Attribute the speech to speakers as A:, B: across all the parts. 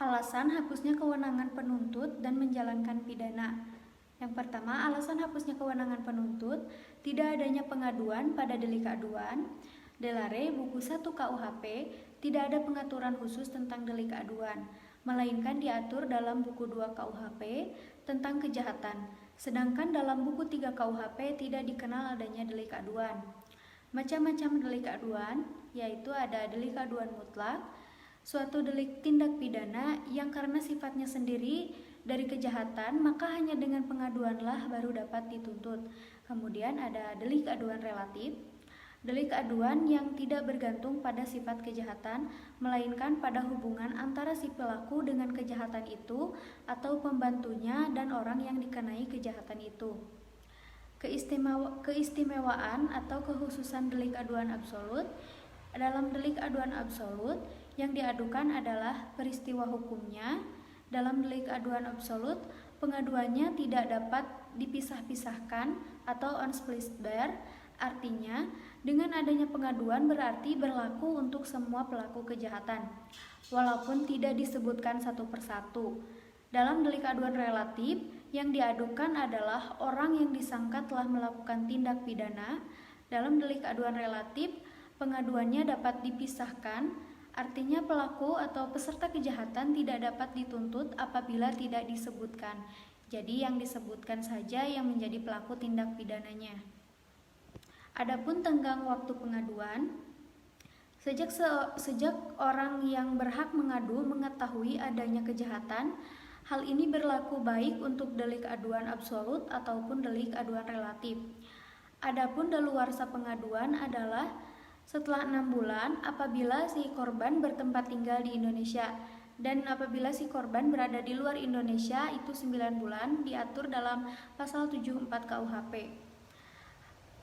A: Alasan hapusnya kewenangan penuntut dan menjalankan pidana. Yang pertama, alasan hapusnya kewenangan penuntut, tidak adanya pengaduan pada delik aduan. Delare buku 1 KUHP tidak ada pengaturan khusus tentang delik aduan, melainkan diatur dalam buku 2 KUHP tentang kejahatan. Sedangkan dalam buku 3 KUHP tidak dikenal adanya delik aduan. Macam-macam delik aduan, yaitu ada delik aduan mutlak, suatu delik tindak pidana yang karena sifatnya sendiri dari kejahatan, maka hanya dengan pengaduanlah baru dapat dituntut. Kemudian ada delik aduan relatif, delik aduan yang tidak bergantung pada sifat kejahatan, melainkan pada hubungan antara si pelaku dengan kejahatan itu atau pembantunya dan orang yang dikenai kejahatan itu. Keistimewaan atau kekhususan delik aduan absolut. Dalam delik aduan absolut, yang diadukan adalah peristiwa hukumnya. Dalam delik aduan absolut, pengaduannya tidak dapat dipisah-pisahkan atau unspecified. Artinya, dengan adanya pengaduan berarti berlaku untuk semua pelaku kejahatan, walaupun tidak disebutkan satu persatu. Dalam delik aduan relatif, yang diadukan adalah orang yang disangka telah melakukan tindak pidana. Dalam delik aduan relatif, pengaduannya dapat dipisahkan, artinya pelaku atau peserta kejahatan tidak dapat dituntut apabila tidak disebutkan. Jadi yang disebutkan saja yang menjadi pelaku tindak pidananya. Adapun tenggang waktu pengaduan, sejak orang yang berhak mengadu mengetahui adanya kejahatan, hal ini berlaku baik untuk delik aduan absolut ataupun delik aduan relatif. Adapun daluarsa pengaduan adalah setelah 6 bulan apabila si korban bertempat tinggal di Indonesia, dan apabila si korban berada di luar Indonesia itu 9 bulan, diatur dalam pasal 74 KUHP.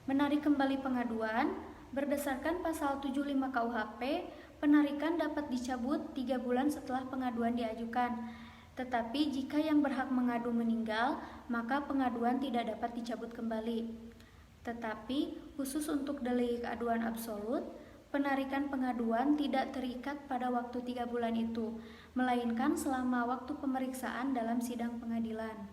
A: Menarik kembali pengaduan, berdasarkan pasal 75 KUHP, penarikan dapat dicabut 3 bulan setelah pengaduan diajukan. Tetapi jika yang berhak mengadu meninggal, maka pengaduan tidak dapat dicabut kembali. Tetapi khusus untuk delik aduan absolut, penarikan pengaduan tidak terikat pada waktu 3 bulan itu, melainkan selama waktu pemeriksaan dalam sidang pengadilan.